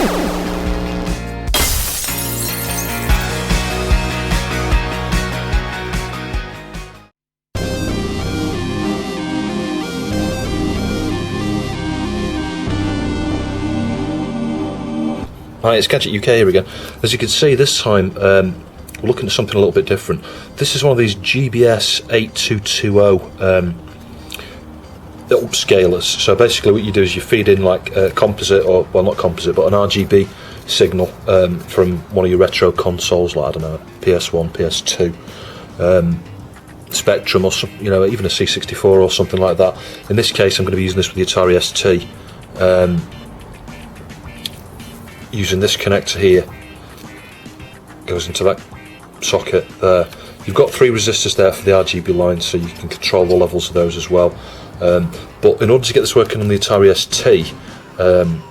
Hi, it's Gadget UK here again. As you can see, this time we're looking at something a little bit different. This is one of these GBS-8220 upscalers. So basically what you do is you feed in like a composite, or well, not composite, but an RGB signal from one of your retro consoles, like I don't know, PS1, PS2, Spectrum, or some, you know, even a C64 or something like that. In this case, I'm going to be using this with the Atari ST. Using this connector here, goes into that socket there. You've got 3 resistors there for the RGB lines, so you can control the levels of those as well. But in order to get this working on the Atari ST, and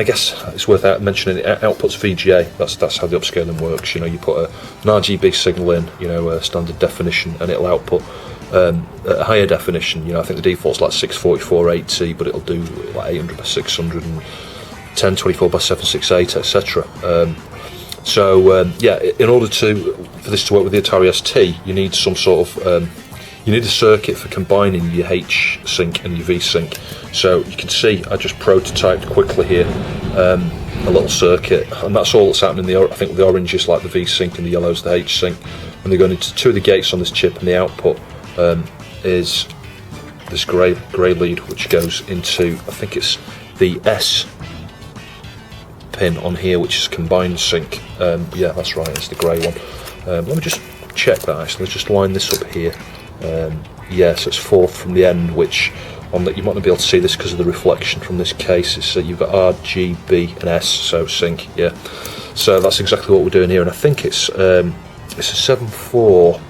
I guess it's worth mentioning, it outputs VGA. That's how the upscaling works. You know, you put an RGB signal in, you know, a standard definition, and it'll output a higher definition. You know, I think the default's like 644/8T, but it'll do like 800 by 600 and 1024 by 768, etc. Yeah, in order for this to work with the Atari ST, you need some sort of you need a circuit for combining your H sync and your V sync. So you can see I just prototyped quickly here a little circuit, and that's all that's happening. I think the orange is like the V sync and the yellow is the H sync, and they're going into 2 of the gates on this chip, and the output is this grey lead, which goes into, I think it's the S pin on here, which is combined sync. Yeah, that's right, it's the grey one. Let me just check that actually. Let's just line this up here. Yeah, so it's 4th from the end, which on that you might not be able to see this because of the reflection from this case. It's you've got R, G, B and S, so sync. Yeah, so that's exactly what we're doing here, and I think it's a 7.4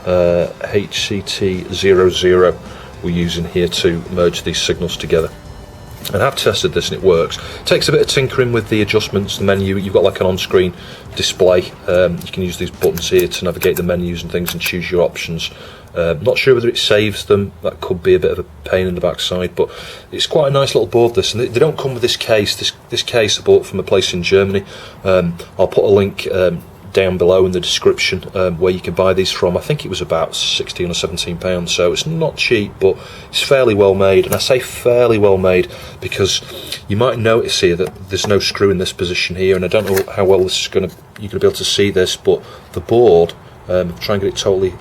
HCT00 we're using here to merge these signals together. And I've tested this and it works. It takes a bit of tinkering with the adjustments, the menu. You've got like an on-screen display. You can use these buttons here to navigate the menus and things and choose your options. Not sure whether it saves them. That could be a bit of a pain in the backside, but it's quite a nice little board, this. And they don't come with this case. This case I bought from a place in Germany. I'll put a link down below in the description where you can buy these from. I think it was about £16 or £17, so it's not cheap, but it's fairly well made. And I say fairly well made because you might notice here that there's no screw in this position here, and I don't know how well this is you're going to be able to see this, but the board, try and get it totally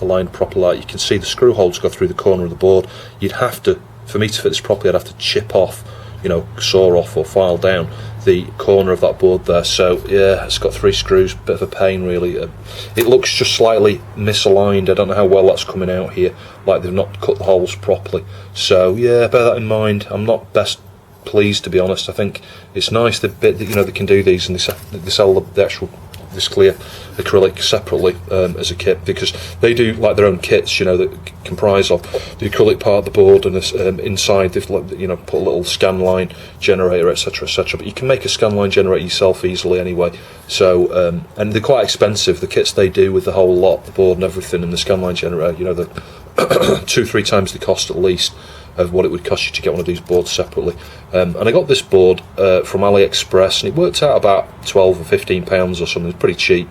aligned properly. Like you can see the screw holes go through the corner of the board. You'd have to, for me to fit this properly, I'd have to chip off, you know, saw off or file down the corner of that board there. So yeah, it's got 3 screws, bit of a pain really. It looks just slightly misaligned. I don't know how well that's coming out here, like they've not cut the holes properly. So yeah, bear that in mind. I'm not best pleased, to be honest. I think it's nice the bit that, you know, they can do these and they sell the actual this clear acrylic separately as a kit, because they do like their own kits, you know, that comprise of the acrylic part of the board, and this, inside they've, you know, put a little scan line generator, etc, etc. But you can make a scan line generator yourself easily anyway. So and they're quite expensive, the kits they do with the whole lot, the board and everything, and the scan line generator, you know, the 2-3 times the cost at least of what it would cost you to get one of these boards separately. And I got this board from AliExpress, and it worked out about £12 or £15 or something. It's pretty cheap.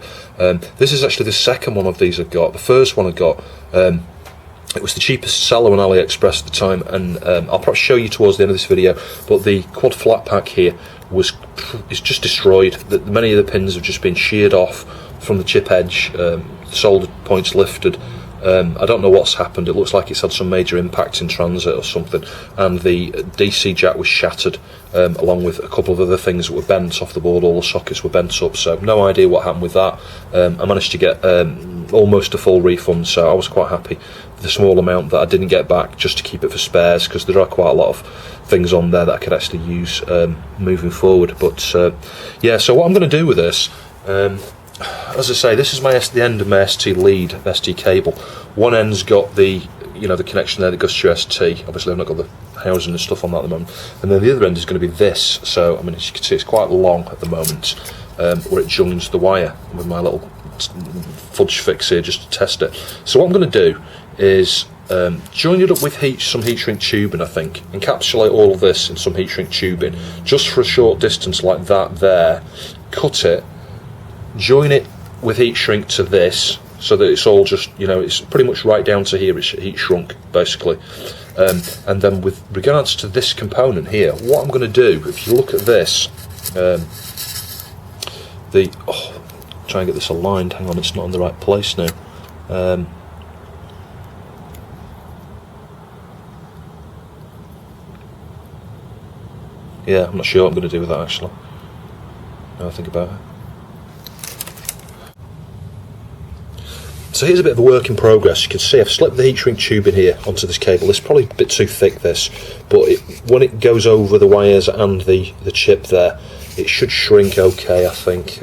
This is actually the second one of these I got. The first one I got, it was the cheapest seller on AliExpress at the time, and I'll probably show you towards the end of this video, but the quad flat pack here is just destroyed. Many of the pins have just been sheared off from the chip edge, solder points lifted. I don't know what's happened. It looks like it's had some major impact in transit or something, and the DC jack was shattered, along with a couple of other things that were bent off the board. All the sockets were bent up, so no idea what happened with that. I managed to get almost a full refund, so I was quite happy with the small amount that I didn't get back, just to keep it for spares, because there are quite a lot of things on there that I could actually use moving forward. But yeah, so what I'm going to do with this, as I say, this is the end of my ST lead, ST cable. One end's got the, you know, the connection there that goes to your ST. Obviously I've not got the housing and stuff on that at the moment. And then the other end is going to be this. So I mean, as you can see, it's quite long at the moment, where it joins the wire with my little fudge fix here just to test it. So what I'm going to do is join it up with some heat shrink tubing, I think. Encapsulate all of this in some heat shrink tubing, just for a short distance like that there. Cut it, join it with heat shrink to this, so that it's all just, you know, it's pretty much right down to here, it's heat shrunk, basically. And then with regards to this component here, what I'm going to do, if you look at this, try and get this aligned, hang on, it's not in the right place now. Yeah, I'm not sure what I'm going to do with that actually, now I think about it. So here's a bit of a work in progress. You can see I've slipped the heat shrink tube in here onto this cable. It's probably a bit too thick, this, but when it goes over the wires and the chip there, it should shrink okay, I think.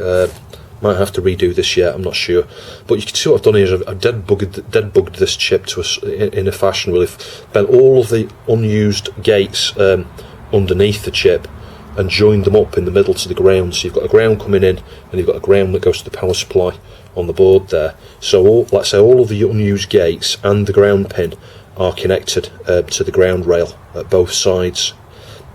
Might have to redo this yet, I'm not sure. But you can see what I've done here is I've dead bugged this chip in a fashion really. Bent all of the unused gates underneath the chip and joined them up in the middle to the ground. So you've got a ground coming in and you've got a ground that goes to the power supply on the board there. So let's say all of the unused gates and the ground pin are connected to the ground rail at both sides.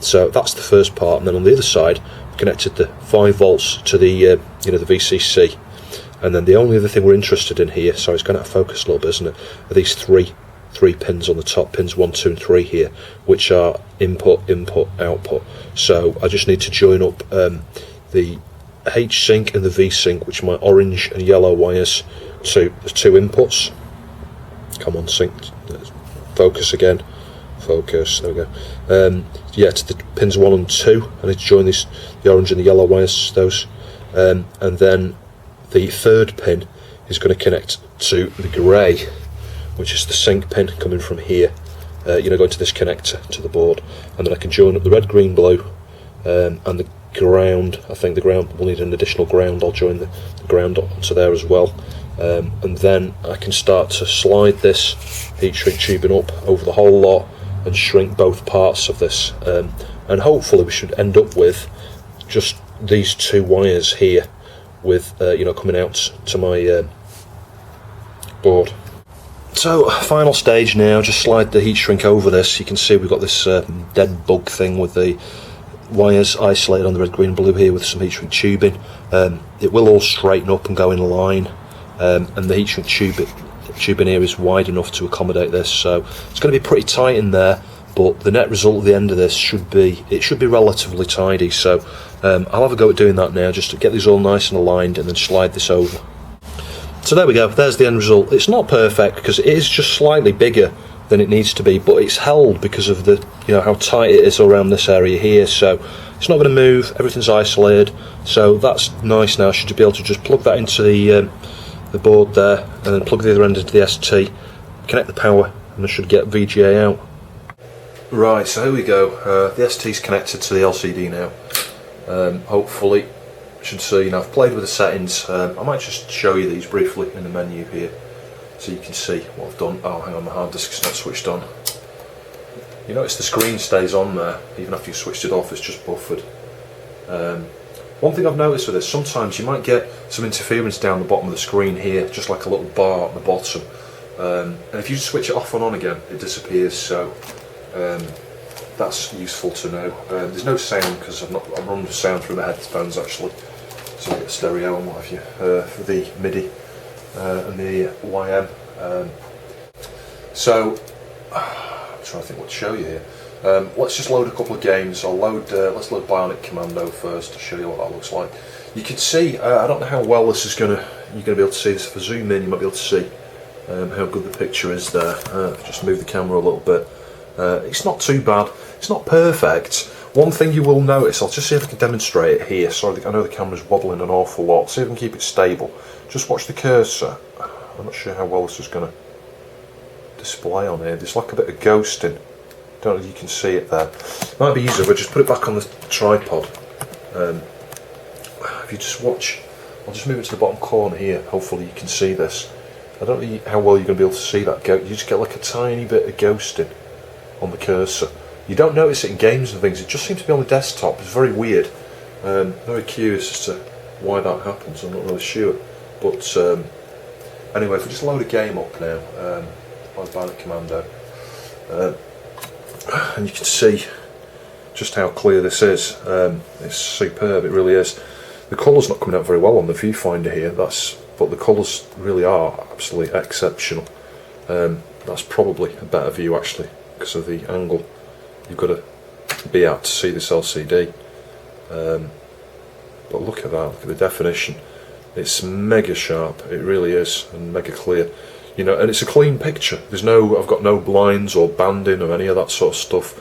So that's the first part, and then on the other side I've connected the 5 volts to the the VCC, and then the only other thing we're interested in here, sorry it's going out of focus a little bit, isn't it, are these three pins on the top, pins 1, 2 and 3 here, which are input, output. So I just need to join up the H sync and the V sync, which are my orange and yellow wires, to the 2 inputs. Come on, sync, focus again, focus, there we go. Yeah, to the pins 1 and 2, I need to join the orange and the yellow wires, those, and then the 3rd pin is going to connect to the grey, which is the sync pin coming from here, going to this connector to the board, and then I can join up the red, green, blue, and the ground. I think the ground will need an additional ground. I'll join the ground onto there as well, and then I can start to slide this heat shrink tubing up over the whole lot and shrink both parts of this, and hopefully we should end up with just these 2 wires here with coming out to my board. So final stage now, just slide the heat shrink over this. You can see we've got this dead bug thing with the wires isolated on the red, green, blue here with some heat shrink tubing. It will all straighten up and go in line, and the heat shrink tubing here is wide enough to accommodate this, so it's going to be pretty tight in there, but the net result at the end of this should be relatively tidy. So I'll have a go at doing that now, just to get these all nice and aligned, and then slide this over. So there we go, there's the end result. It's not perfect because it is just slightly bigger than it needs to be, but it's held because of the how tight it is around this area here, so it's not going to move, everything's isolated, so that's nice. Now I should be able to just plug that into the board there, and then plug the other end into the ST, connect the power, and I should get VGA out. Right, so here we go, the ST's connected to the LCD now. Hopefully you should see, I've played with the settings. I might just show you these briefly in the menu here so you can see what I've done. Oh, hang on, my hard disk's not switched on. You notice the screen stays on there even after you switched it off, it's just buffered. One thing I've noticed with this, sometimes you might get some interference down the bottom of the screen here, just like a little bar at the bottom, and if you just switch it off and on again it disappears, so that's useful to know. There's no sound because I'm running the sound through the headphones actually, so I get stereo and what have you for the MIDI and the YM. So I'm trying to think what to show you here. Let's just load a couple of games. Let's load Bionic Commando first to show you what that looks like. You can see, I don't know how well this is you're going to be able to see this. If I zoom in you might be able to see how good the picture is there. Just move the camera a little bit. It's not too bad, it's not perfect. One thing you will notice, I'll just see if I can demonstrate it here. Sorry, I know the camera's wobbling an awful lot. See if I can keep it stable. Just watch the cursor. I'm not sure how well this is going to display on here. There's like a bit of ghosting. Don't know if you can see it there. Might be easier if I just put it back on the tripod. If you just watch, I'll just move it to the bottom corner here. Hopefully you can see this. I don't know how well you're going to be able to see that. You just get like a tiny bit of ghosting on the cursor. You don't notice it in games and things, it just seems to be on the desktop. It's very weird. Very curious as to why that happens, I'm not really sure. But anyway, if we just load a game up now, Applied Binary Commando. And you can see just how clear this is. It's superb, it really is. The colour's not coming out very well on the viewfinder here, but the colours really are absolutely exceptional. That's probably a better view actually, because of the angle you've got to be at to see this LCD. But look at that, look at the definition. It's mega sharp, it really is, and mega clear. You know, and it's a clean picture. I've got no blinds or banding or any of that sort of stuff.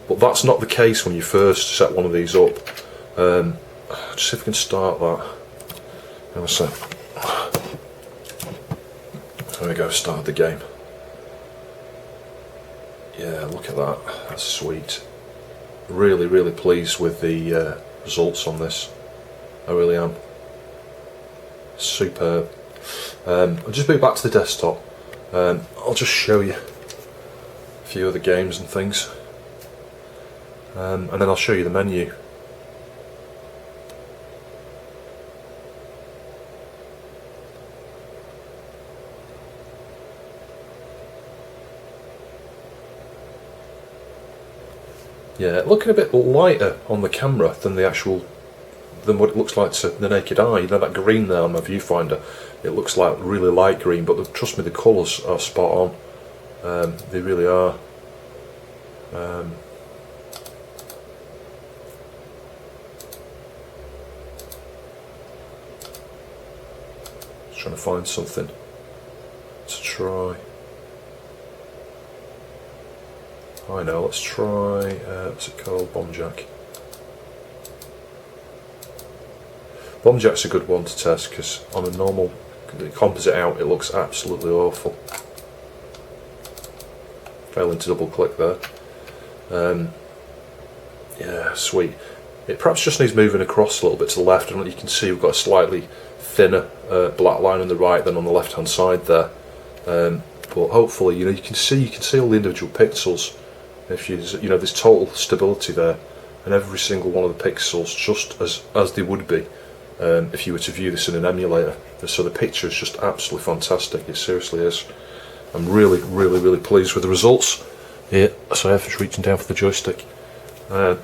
But that's not the case when you first set one of these up. Just see if we can start that. Hang on a sec. There we go, started the game. Yeah, look at that, that's sweet. Really, really pleased with the results on this. I really am. Superb. I'll just move back to the desktop. I'll just show you a few other games and things. And then I'll show you the menu. Yeah, looking a bit lighter on the camera than what it looks like to the naked eye. You know, that green there on my viewfinder, it looks like really light green, but trust me, the colours are spot on. They really are. Just trying to find something to try. I know, let's try, what's it called, Bomb Jack. Bomb Jack's a good one to test, because on a normal composite out it looks absolutely awful. Failing to double click there. Yeah, sweet. It perhaps just needs moving across a little bit to the left, and you can see we've got a slightly thinner black line on the right than on the left hand side there. But hopefully, you know, you can see all the individual pixels. If you know, there's total stability there, and every single one of the pixels just as they would be if you were to view this in an emulator. So the picture is just absolutely fantastic. It seriously is. I'm really, really, really pleased with the results. Yeah, so I have just reaching down for the joystick. So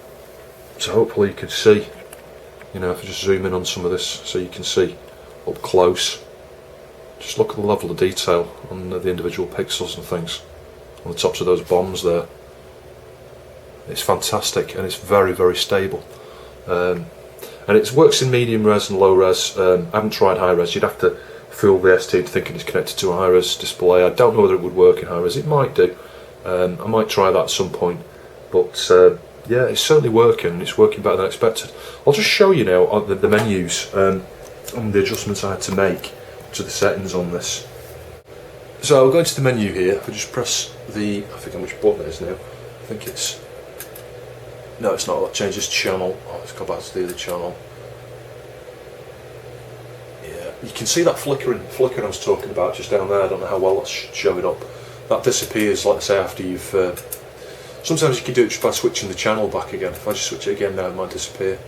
hopefully you can see. You know, if I just zoom in on some of this, so you can see up close. Just look at the level of detail on the individual pixels and things on the tops of those bombs there. It's fantastic, and it's very, very stable. And it works in medium res and low res. I haven't tried high res. You'd have to fool the ST into thinking it's connected to a high res display. I don't know whether it would work in high res. It might do. I might try that at some point. But yeah, it's certainly working, and it's working better than expected. I'll just show you now the menus and the adjustments I had to make to the settings on this. So I'll go into the menu here. I just press I forget which button it is now. I think it's, no, it's not. That changes channel. Oh, let's go back to the other channel. Yeah, you can see that flickering I was talking about just down there. I don't know how well that's showing up. That disappears, like I say, after you've. Sometimes you can do it just by switching the channel back again. If I just switch it again now, it might disappear.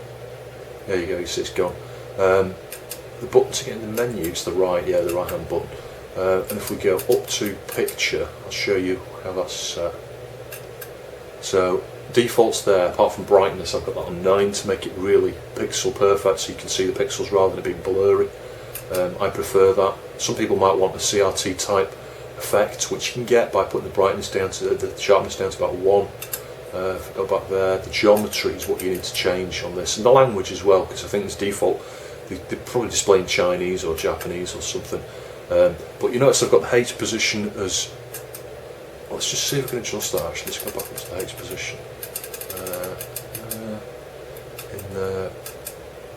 There you go. You see it's gone. The button to get in the menu is the right hand button. And if we go up to picture, I'll show you how that's set. So defaults there, apart from brightness, I've got that on 9 to make it really pixel perfect, so you can see the pixels rather than it being blurry. I prefer that. Some people might want a CRT type effect, which you can get by putting the brightness down to the sharpness down to about 1. If I go back there, the geometry is what you need to change on this, and the language as well, because I think it's default. They probably display in Chinese or Japanese or something. But you notice I've got the H position as. Well, let's just see if I can adjust that actually. Let's go back into the H position.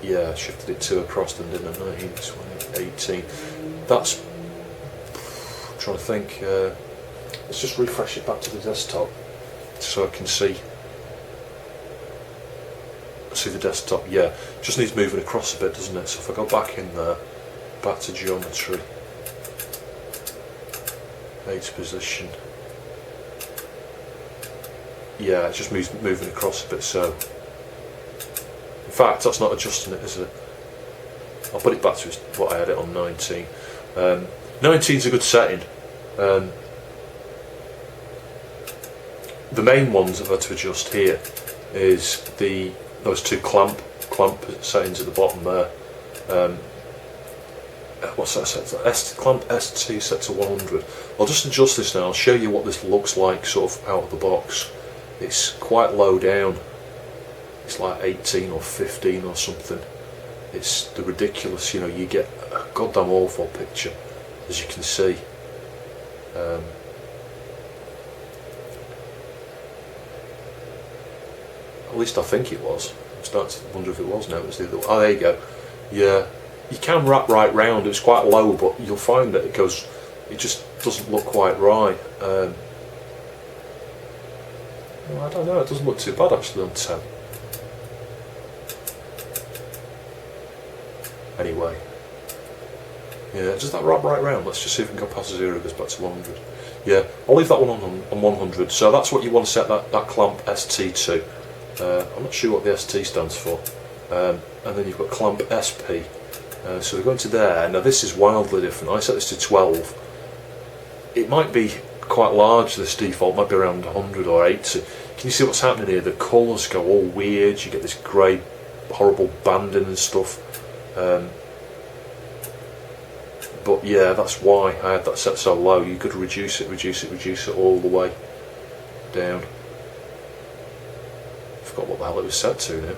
Yeah, I shifted it 2 across then, didn't I? 19, 20, 18. That's. I'm trying to think. Let's just refresh it back to the desktop so I can see the desktop. Yeah, just needs moving across a bit, doesn't it? So if I go back in there, back to geometry, 8 position. Yeah, it just moves moving across a bit. So in fact, that's not adjusting it, is it? I'll put it back to what I had it on 19. 19 is a good setting. the main ones I've had to adjust here is those two clamp settings at the bottom there. What's that set? Clamp ST set to 100. I'll just adjust this now. I'll show you what this looks like sort of out of the box. It's quite low down. It's like 18 or 15 or something. It's the ridiculous, you know, you get a goddamn awful picture, as you can see. At least I think it was. I'm starting to wonder if it was now. It was the other one. Oh, there you go. Yeah, you can wrap right round. It's quite low, but you'll find that it just doesn't look quite right. Well, I don't know. It doesn't look too bad actually on 10. Anyway, yeah, does that wrap right round? Let's just see if we can go past 0. It goes back to 100. Yeah, I'll leave that one on 100. So that's what you want to set that clamp ST to. I'm not sure what the ST stands for. And then you've got clamp SP. So we go into there. Now this is wildly different. I set this to 12. It might be quite large, this default, might be around 100 or 80. Can you see what's happening here? The colours go all weird. You get this grey, horrible banding and stuff. But yeah, that's why I had that set so low. You could reduce it all the way down. Forgot what the hell it was set to now.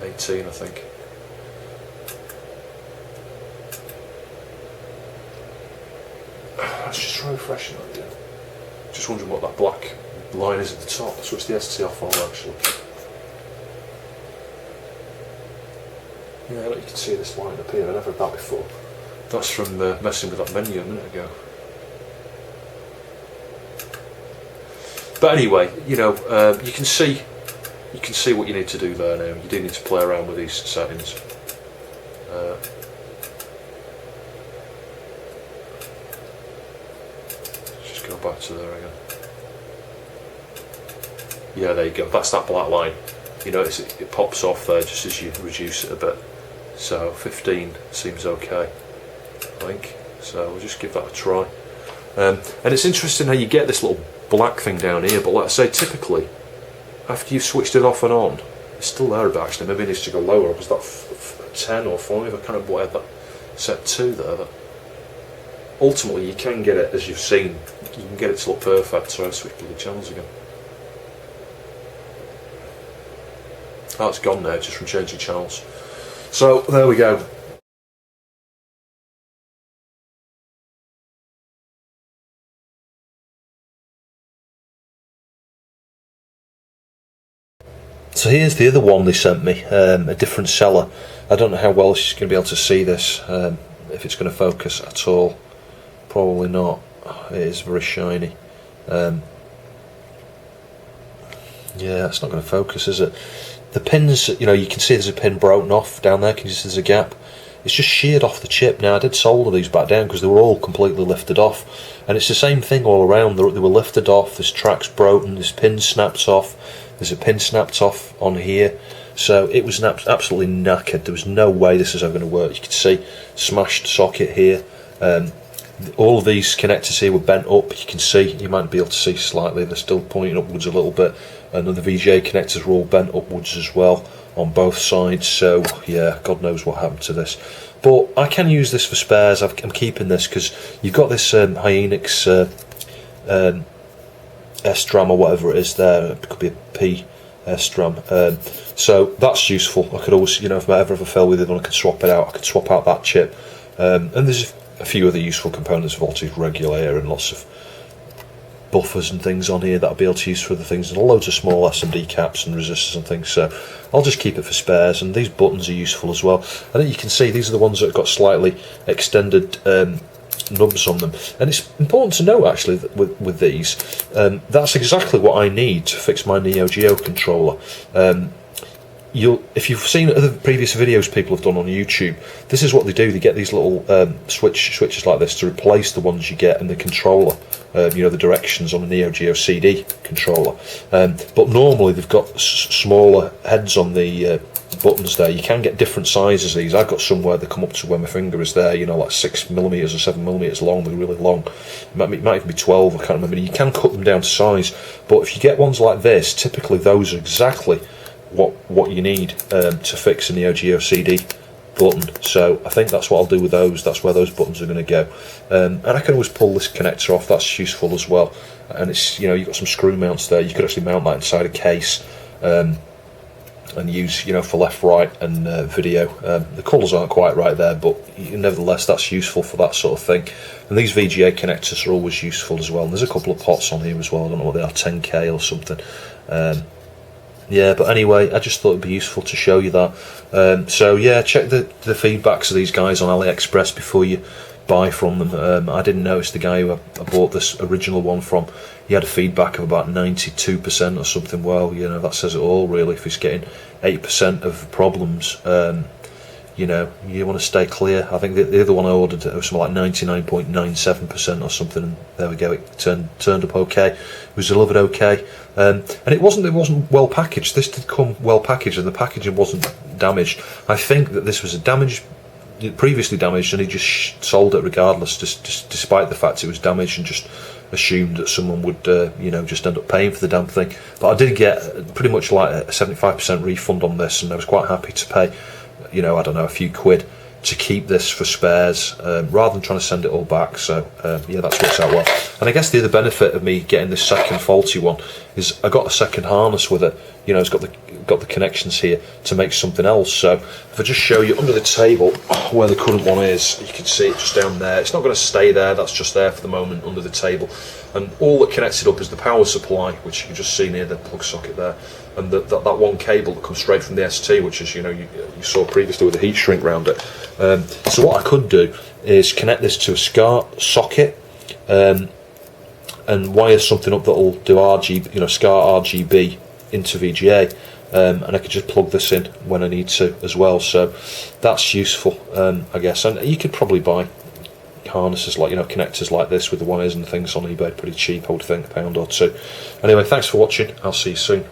I think. Let's just try refreshing that again. Just wondering what that black line is at the top. I'll switch the ST off on actually. Yeah, look, you can see this line up here. I never had that before. That's from messing with that menu a minute ago. But anyway, you know, you can see what you need to do there now. You do need to play around with these settings. Let's just go back to there again. Yeah, there you go. That's that black line. You notice it pops off there just as you reduce it a bit. So 15 seems okay, I think. So we'll just give that a try. And it's interesting how you get this little black thing down here, but let's say typically after you've switched it off and on, it's still there a bit actually. Maybe it needs to go lower. Was that 10 or 5? I can't remember what I had that set to there. But ultimately you can get it, as you've seen, you can get it to look perfect. So I'll switch to the channels again. Oh, it's gone now just from changing channels. So there we go. So here's the other one they sent me, a different seller. I don't know how well she's going to be able to see this, if it's going to focus at all. Probably not. It is very shiny. Yeah, it's not going to focus, is it? The pins, you know, you can see there's a pin broken off down there. Can you see there's a gap? It's just sheared off the chip. Now I did solder these back down because they were all completely lifted off, and it's the same thing all around. They were lifted off. This track's broken. This pin snapped off. There's a pin snapped off on here. So it was absolutely knackered. There was no way this is ever going to work. You can see smashed socket here. All of these connectors here were bent up. You can see, you might be able to see slightly, they're still pointing upwards a little bit, and the VGA connectors were all bent upwards as well on both sides. So yeah, God knows what happened to this, but I can use this for spares. I'm keeping this because you've got this Hynix SDRAM or whatever it is there. It could be a P SDRAM, so that's useful. I could always, you know, if I ever fell with it and I could swap it out, I could swap out that chip. And there's a few other useful components, voltage regulator and lots of buffers and things on here that I'll be able to use for other things, and loads of small SMD caps and resistors and things. So I'll just keep it for spares, and these buttons are useful as well. I think you can see these are the ones that have got slightly extended nubs on them, and it's important to know actually that with these, that's exactly what I need to fix my Neo Geo controller. If you've seen other previous videos people have done on YouTube, this is what they do. They get these little switches like this to replace the ones you get in the controller, you know, the directions on a Neo Geo CD controller. But normally they've got smaller heads on the buttons there. You can get different sizes of these. I've got some where they come up to where my finger is there, you know, like 6mm or 7mm long. They're really long. It might even be 12, I can't remember. You can cut them down to size, but if you get ones like this, typically those are exactly what you need to fix in the OGOCD button. So I think that's what I'll do with those. That's where those buttons are going to go. And I can always pull this connector off. That's useful as well. And it's, you know, you've got some screw mounts there. You could actually mount that inside a case and use, you know, for left, right, and video. The colours aren't quite right there, but nevertheless, that's useful for that sort of thing. And these VGA connectors are always useful as well. And there's a couple of pots on here as well. I don't know what they are, 10K or something. Yeah, but anyway, I just thought it'd be useful to show you that. So yeah, check the feedbacks of these guys on AliExpress before you buy from them. I didn't notice the guy who I bought this original one from, he had a feedback of about 92% or something. Well, you know, that says it all really. If he's getting 8% of problems, you know, you want to stay clear. I think the other one I ordered, it was something like 99.97% or something, and there we go, it turned up okay. It was delivered okay, and it wasn't well packaged. This did come well packaged, and the packaging wasn't damaged. I think that this was previously damaged, and he just sold it regardless, just despite the fact it was damaged, and just assumed that someone would you know, just end up paying for the damn thing. But I did get pretty much like a 75% refund on this, and I was quite happy to pay, you know, I don't know, a few quid to keep this for spares, rather than trying to send it all back. So yeah, that's worked out well. And I guess the other benefit of me getting this second faulty one is I got a second harness with it. You know, it's got the connections here to make something else. So if I just show you under the table where the current one is, you can see it just down there. It's not going to stay there, that's just there for the moment under the table. And all that connects it up is the power supply, which you can just see near the plug socket there, and that one cable that comes straight from the ST, which is, you know, you saw previously with the heat shrink round it. So what I could do is connect this to a SCART socket and wire something up that'll do RGB, you know, SCART RGB into VGA, and I could just plug this in when I need to as well. So that's useful, I guess. And you could probably buy harnesses, like, you know, connectors like this with the wires and things on eBay pretty cheap, I would think, £1 or £2. Anyway, thanks for watching. I'll see you soon.